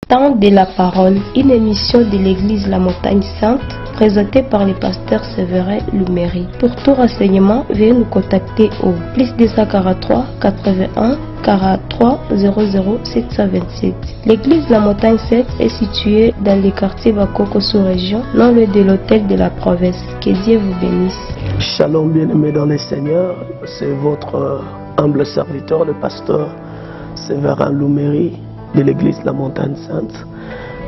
Temps de la parole, une émission de l'église La Montagne Sainte, présentée par le pasteur Séverin Luméry. Pour tout renseignement, veuillez nous contacter au +243 81 43 00 727. L'église La Montagne Sainte est située dans le quartier Bakoko sous-région, non loin de l'hôtel de la province. Que Dieu vous bénisse. Shalom bien-aimés dans le Seigneur, c'est votre humble serviteur, le pasteur Séverin Luméry de l'église La Montagne Sainte.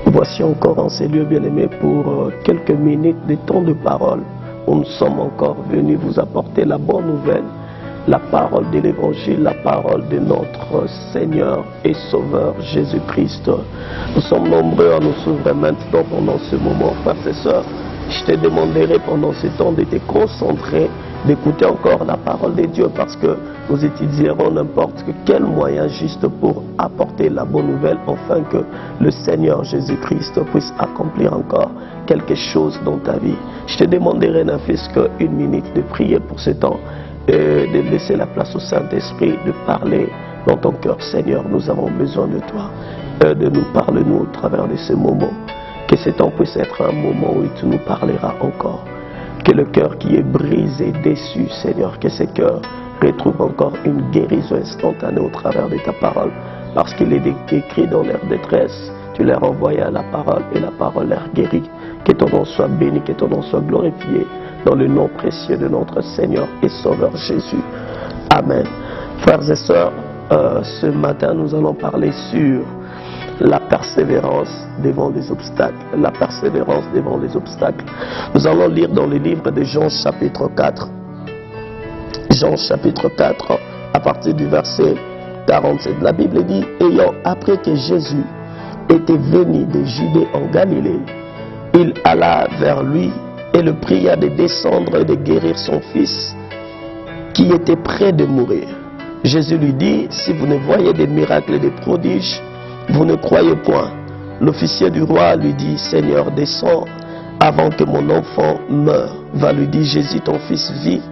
Voici encore en ces lieux bien-aimés pour quelques minutes de temps de parole où nous sommes encore venus vous apporter la bonne nouvelle, la parole de l'évangile, la parole de notre Seigneur et Sauveur Jésus-Christ. Nous sommes nombreux à nous s'ouvrir maintenant pendant ce moment, frères et sœurs. Je te demanderai pendant ce temps de te concentrer, d'écouter encore la parole de Dieu, parce que nous étudierons n'importe quel moyen juste pour apporter la bonne nouvelle, afin que le Seigneur Jésus-Christ puisse accomplir encore quelque chose dans ta vie. Je te demanderai n'en fût-ce qu'une minute de prier pour ce temps et de laisser la place au Saint-Esprit de parler dans ton cœur. Seigneur, nous avons besoin de toi, de nous parler nous au travers de ce moment. Que ce temps puisse être un moment où tu nous parleras encore. Que le cœur qui est brisé, déçu, Seigneur, que ce cœur retrouve encore une guérison instantanée au travers de ta parole. Parce qu'il est écrit dans leur détresse, tu leur envoyais la parole et la parole leur guérit. Que ton nom soit béni, que ton nom soit glorifié dans le nom précieux de notre Seigneur et Sauveur Jésus. Amen. Frères et sœurs, ce matin nous allons parler sur la persévérance devant les obstacles. La persévérance devant les obstacles. Nous allons lire dans le livre de Jean chapitre 4. Jean chapitre 4, à partir du verset 47. La Bible dit, ayant appris que Jésus était venu de Judée en Galilée, il alla vers lui et le pria de descendre et de guérir son fils qui était près de mourir. Jésus lui dit, si vous ne voyez des miracles et des prodiges, vous ne croyez point. L'officier du roi lui dit, Seigneur, descends avant que mon enfant meure. Va lui dire, Jésus, ton fils vit.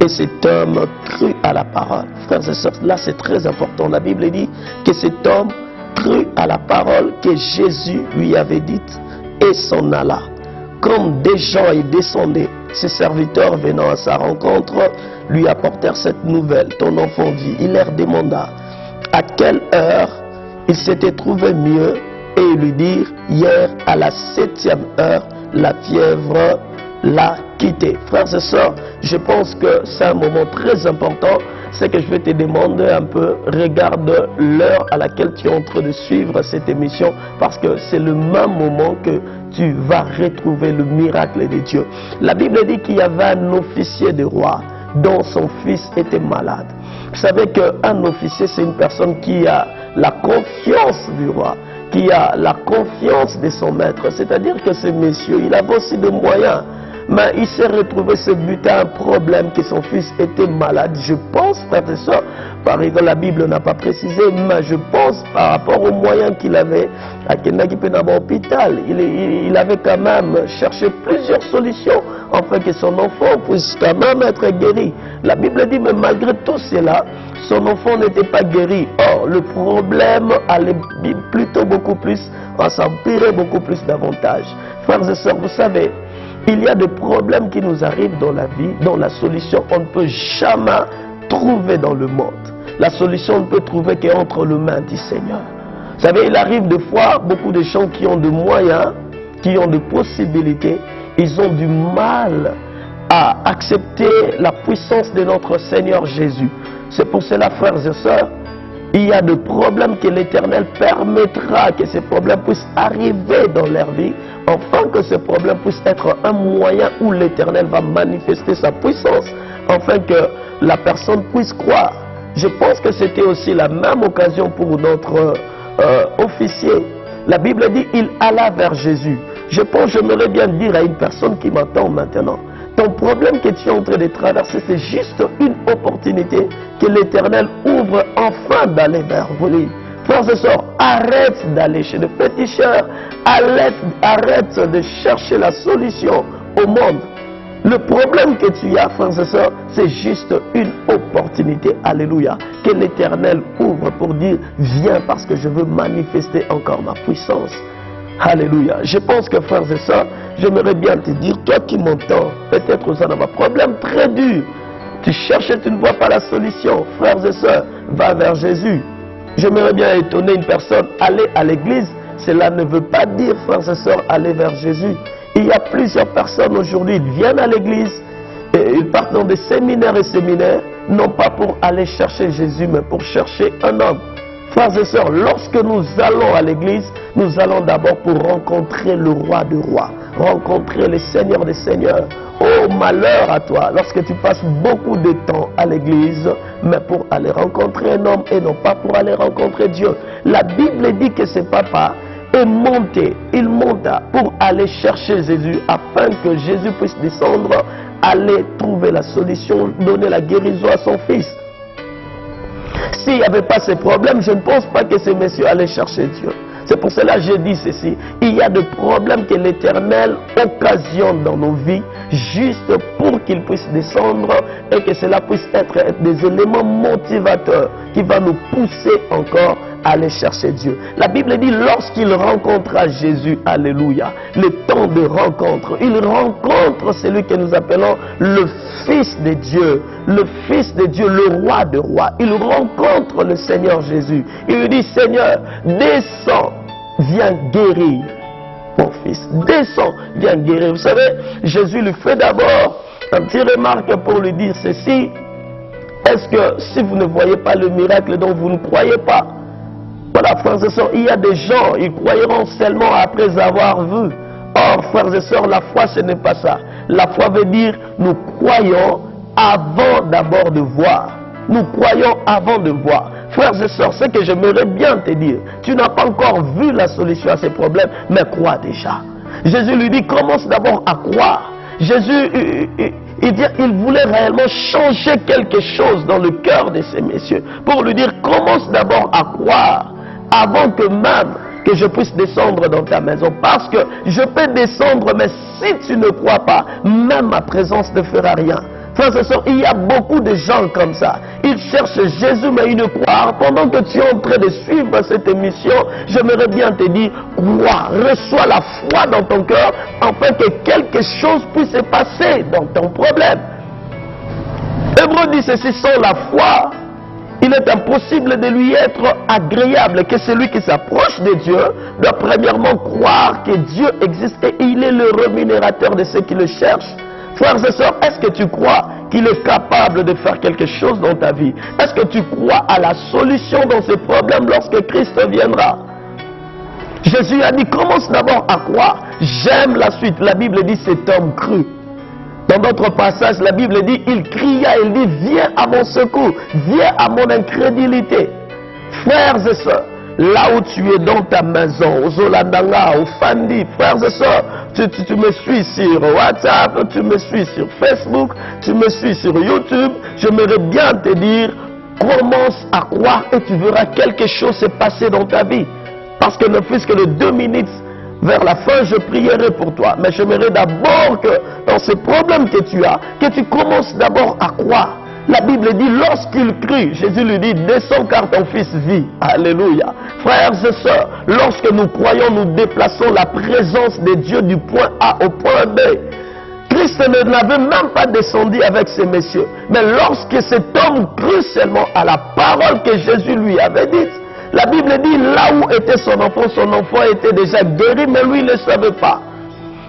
Et cet homme crut à la parole. Frères et sœurs, là c'est très important. La Bible dit que cet homme crut à la parole que Jésus lui avait dite et s'en alla. Comme des gens y descendaient, ses serviteurs venant à sa rencontre lui apportèrent cette nouvelle. Ton enfant vit. Il leur demanda à quelle heure il s'était trouvé mieux et ils lui dirent, hier à la 7e heure, la fièvre l'a quitté. Frères et sœurs, je pense que c'est un moment très important. C'est que je vais te demander un peu, regarde l'heure à laquelle tu es en train de suivre cette émission, parce que c'est le même moment que tu vas retrouver le miracle de Dieu. La Bible dit qu'il y avait un officier de roi dont son fils était malade. Vous savez qu'un officier, c'est une personne qui a la confiance du roi, qui a la confiance de son maître. C'est-à-dire que ce monsieur, il avait aussi des moyens. Mais il s'est retrouvé se buter à un problème que son fils était malade. Je pense, frères et sœurs, par exemple, la Bible n'a pas précisé, mais je pense par rapport aux moyens qu'il avait, à l'hôpital, il avait quand même cherché plusieurs solutions afin que son enfant puisse quand même être guéri. La Bible dit, mais malgré tout cela, son enfant n'était pas guéri. Or, le problème allait plutôt beaucoup plus, s'empirer beaucoup plus davantage. Frères et sœurs, vous savez, il y a des problèmes qui nous arrivent dans la vie, dont la solution on ne peut jamais trouver dans le monde. La solution on ne peut trouver qu'entre les mains du Seigneur. Vous savez, il arrive des fois, beaucoup de gens qui ont des moyens, qui ont des possibilités, ils ont du mal à accepter la puissance de notre Seigneur Jésus. C'est pour cela, frères et sœurs, il y a des problèmes que l'Éternel permettra que ces problèmes puissent arriver dans leur vie, afin que ces problèmes puissent être un moyen où l'Éternel va manifester sa puissance, afin que la personne puisse croire. Je pense que c'était aussi la même occasion pour notre officier. La Bible dit, il alla vers Jésus. Je pense, j'aimerais bien dire à une personne qui m'entend maintenant, ton problème que tu es en train de traverser, c'est juste une opportunité que l'Éternel ouvre enfin d'aller vers lui. Frères et sœurs, arrête d'aller chez le féticheur, arrête de chercher la solution au monde. Le problème que tu as, frères et sœurs, c'est juste une opportunité, alléluia, que l'Éternel ouvre pour dire, viens parce que je veux manifester encore ma puissance. Alléluia. Je pense que, frères et sœurs, j'aimerais bien te dire, toi qui m'entends, peut-être ça n'a un problème très dur. Tu cherches et tu ne vois pas la solution. Frères et sœurs, va vers Jésus. J'aimerais bien étonner une personne, aller à l'église. Cela ne veut pas dire, frères et sœurs, aller vers Jésus. Il y a plusieurs personnes aujourd'hui, ils viennent à l'église, et ils partent dans des séminaires et séminaires, non pas pour aller chercher Jésus, mais pour chercher un homme. Frères et sœurs, lorsque nous allons à l'église, nous allons d'abord pour rencontrer le roi des rois, rencontrer le Seigneur des seigneurs. Oh, malheur à toi, lorsque tu passes beaucoup de temps à l'église, mais pour aller rencontrer un homme et non pas pour aller rencontrer Dieu. La Bible dit que ses papas est monté, il monta pour aller chercher Jésus afin que Jésus puisse descendre, aller trouver la solution, donner la guérison à son fils. S'il n'y avait pas ces problèmes, je ne pense pas que ces messieurs allaient chercher Dieu. C'est pour cela que je dis ceci. Il y a des problèmes que l'Éternel occasionne dans nos vies juste pour qu'ils puissent descendre et que cela puisse être des éléments motivateurs qui vont nous pousser encore à aller chercher Dieu. La Bible dit lorsqu'il rencontra Jésus, alléluia, le temps de rencontre, il rencontre celui que nous appelons le Fils de Dieu, le Fils de Dieu, le Roi de rois. Il rencontre le Seigneur Jésus. Il lui dit, Seigneur, descends, viens guérir mon fils. Descends, viens guérir. Vous savez, Jésus lui fait d'abord un petit remarque pour lui dire ceci. Est-ce que si vous ne voyez pas le miracle dont vous ne croyez pas? Voilà, frères et sœurs, il y a des gens, ils croiront seulement après avoir vu. Or, frères et sœurs, la foi, ce n'est pas ça. La foi veut dire, nous croyons avant d'abord de voir. Nous croyons avant de voir. Frères et sœurs, ce que j'aimerais bien te dire, tu n'as pas encore vu la solution à ces problèmes, mais crois déjà. Jésus lui dit, commence d'abord à croire. Jésus, il voulait réellement changer quelque chose dans le cœur de ces messieurs. Pour lui dire, commence d'abord à croire, avant que même que je puisse descendre dans ta maison. Parce que je peux descendre, mais si tu ne crois pas, même ma présence ne fera rien. Frères et sœurs, il y a beaucoup de gens comme ça. Ils cherchent Jésus, mais ils ne croient. Pendant que tu es en train de suivre cette émission, j'aimerais bien te dire, crois, reçois la foi dans ton cœur, afin que quelque chose puisse se passer dans ton problème. Hébreu dit ceci, sans la foi, il est impossible de lui être agréable, que celui qui s'approche de Dieu doit premièrement croire que Dieu existe et il est le rémunérateur de ceux qui le cherchent. Frères et sœurs, est-ce que tu crois qu'il est capable de faire quelque chose dans ta vie? Est-ce que tu crois à la solution dans ces problèmes lorsque Christ viendra? Jésus a dit, commence d'abord à croire. J'aime la suite. La Bible dit, cet homme crut. Dans d'autres passages, la Bible dit, il cria, il dit, viens à mon secours, viens à mon incrédulité. Frères et sœurs, là où tu es dans ta maison, au Zolandanga, au Fandi, frères et sœurs, tu me suis sur WhatsApp, tu me suis sur Facebook, tu me suis sur YouTube, j'aimerais bien te dire, commence à croire et tu verras quelque chose se passer dans ta vie. Parce que ne fût-ce que de 2 minutes, vers la fin, je prierai pour toi. Mais j'aimerais d'abord que dans ces problèmes que tu as, que tu commences d'abord à croire. La Bible dit, lorsqu'il crie, Jésus lui dit, descends car ton fils vit. Alléluia. Frères et sœurs, lorsque nous croyons, nous déplaçons la présence de Dieu du point A au point B. Christ n'avait même pas descendu avec ces messieurs. Mais lorsque cet homme crut seulement à la parole que Jésus lui avait dite, la Bible dit, là où était son enfant était déjà guéri, mais lui ne le savait pas.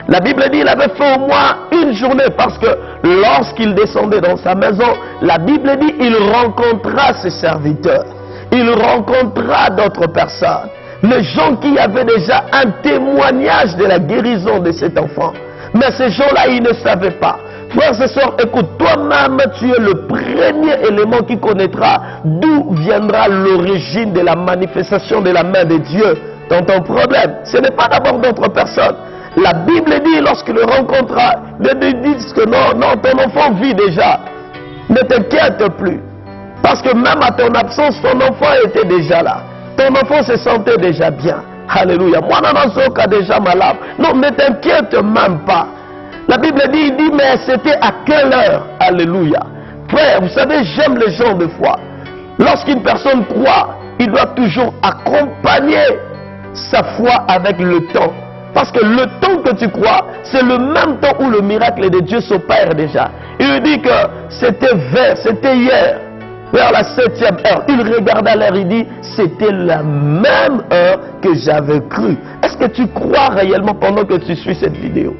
La Bible dit, il avait fait au moins une journée, parce que lorsqu'il descendait dans sa maison, la Bible dit, il rencontra ses serviteurs. Il rencontra d'autres personnes. Les gens qui avaient déjà un témoignage de la guérison de cet enfant. Mais ces gens-là, ils ne savaient pas. Frères et sœurs, écoute, toi-même, tu es le premier élément qui connaîtra d'où viendra l'origine de la manifestation de la main de Dieu dans ton problème. Ce n'est pas d'abord d'autres personnes. La Bible dit, lorsqu'il le rencontra, ils disent que non, ton enfant vit déjà. Ne t'inquiète plus. Parce que même à ton absence, ton enfant était déjà là. Ton enfant se sentait déjà bien. Alléluia. Moi, non, déjà malade. Non, ne t'inquiète même pas. La Bible dit, mais c'était à quelle heure? Alléluia. Frère, vous savez, j'aime les gens de foi. Lorsqu'une personne croit, il doit toujours accompagner sa foi avec le temps. Parce que le temps que tu crois, c'est le même temps où le miracle de Dieu s'opère déjà. Il lui dit que c'était hier, vers la 7e heure. Il regarda l'heure, il dit, c'était la même heure que j'avais cru. Est-ce que tu crois réellement pendant que tu suis cette vidéo?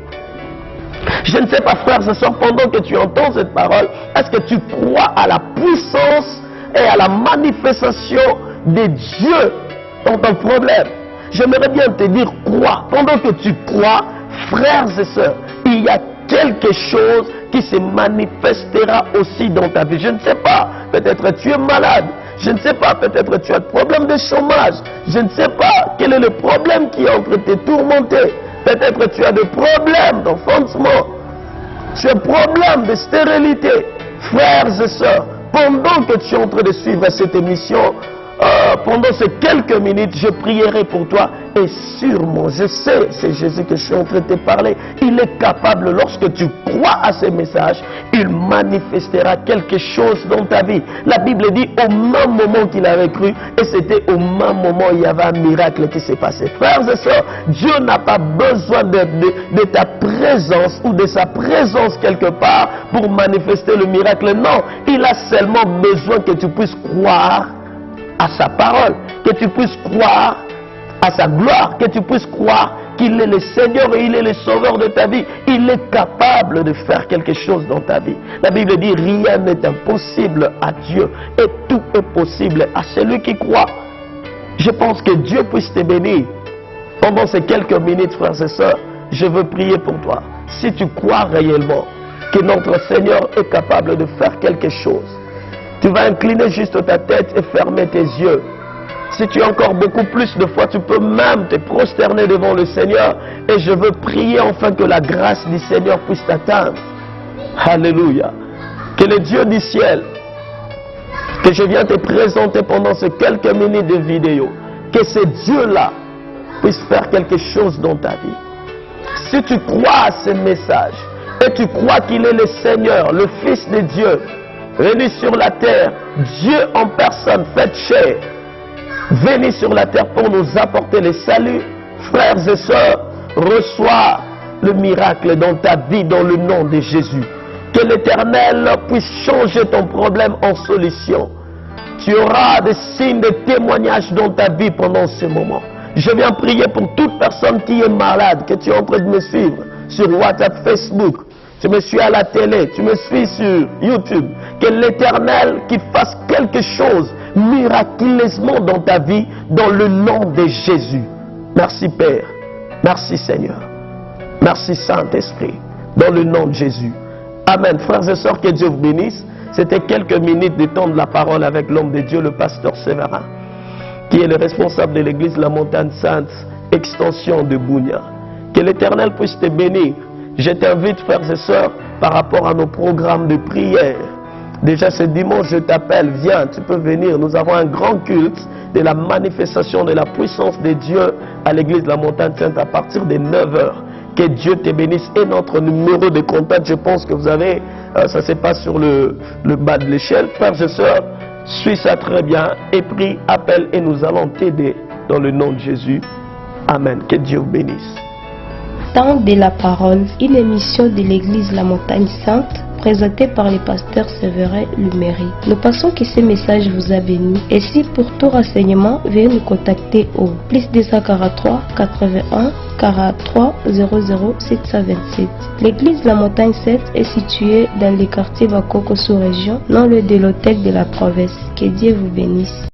Je ne sais pas, frères et sœurs, pendant que tu entends cette parole, est-ce que tu crois à la puissance et à la manifestation de Dieu dans ton problème? J'aimerais bien te dire, crois. Pendant que tu crois, frères et sœurs, il y a quelque chose qui se manifestera aussi dans ta vie. Je ne sais pas, peut-être tu es malade. Je ne sais pas, peut-être tu as des problèmes de chômage. Je ne sais pas quel est le problème qui est en train de te tourmenter. Peut-être tu as des problèmes d'enfoncement. Tu as des problèmes de stérilité. Frères et sœurs, pendant que tu es en train de suivre cette émission, pendant ces quelques minutes, je prierai pour toi. Et sûrement, je sais, c'est Jésus que je suis en train de te parler. Il est capable, lorsque tu crois à ces messages, il manifestera quelque chose dans ta vie. La Bible dit au même moment qu'il avait cru, et c'était au même moment il y avait un miracle qui s'est passé. Frères et sœurs, Dieu n'a pas besoin de ta présence ou de sa présence quelque part pour manifester le miracle. Non, il a seulement besoin que tu puisses croire à sa parole, que tu puisses croire à sa gloire, que tu puisses croire qu'il est le Seigneur et il est le sauveur de ta vie. Il est capable de faire quelque chose dans ta vie. La Bible dit, rien n'est impossible à Dieu et tout est possible à celui qui croit. Je pense que Dieu puisse te bénir. Pendant ces quelques minutes, frères et sœurs, je veux prier pour toi. Si tu crois réellement que notre Seigneur est capable de faire quelque chose, tu vas incliner juste ta tête et fermer tes yeux. Si tu as encore beaucoup plus de foi, tu peux même te prosterner devant le Seigneur. Et je veux prier enfin que la grâce du Seigneur puisse t'atteindre. Alléluia. Que le Dieu du ciel, que je viens te présenter pendant ces quelques minutes de vidéo, que ce Dieu-là puisse faire quelque chose dans ta vie. Si tu crois à ce message, et tu crois qu'il est le Seigneur, le Fils de Dieu, venu sur la terre, Dieu en personne, fait chair, venu sur la terre pour nous apporter le salut, frères et sœurs, reçois le miracle dans ta vie dans le nom de Jésus. Que l'Éternel puisse changer ton problème en solution. Tu auras des signes de témoignage dans ta vie pendant ce moment. Je viens prier pour toute personne qui est malade, que tu es en train de me suivre sur WhatsApp, Facebook. Tu me suis à la télé, tu me suis sur YouTube. Que l'Éternel qui fasse quelque chose miraculeusement dans ta vie, dans le nom de Jésus. Merci Père, merci Seigneur, merci Saint-Esprit, dans le nom de Jésus. Amen. Frères et sœurs, que Dieu vous bénisse. C'était quelques minutes de temps de la parole avec l'homme de Dieu, le pasteur Séverin, qui est le responsable de l'église La Montagne Sainte, extension de Bounia. Que l'Éternel puisse te bénir. Je t'invite, frères et sœurs, par rapport à nos programmes de prière. Déjà ce dimanche, je t'appelle, viens, tu peux venir. Nous avons un grand culte de la manifestation de la puissance de Dieu à l'église de La Montagne Sainte à partir de 9h. Que Dieu te bénisse. Et notre numéro de contact, je pense que vous avez, ça se passe sur le bas de l'échelle. Frères et sœurs, suis ça très bien et prie, appelle et nous allons t'aider dans le nom de Jésus. Amen. Que Dieu vous bénisse. Temps de la parole, une émission de l'église La Montagne Sainte, présentée par le pasteur Séverin Luméry. Nous pensons que ce message vous a béni. Et si pour tout renseignement, veuillez nous contacter au +243 81 43 00 727. L'église La Montagne Sainte est située dans le quartier Bakoko sous-région, non loin de l'hôtel de la Province. Que Dieu vous bénisse.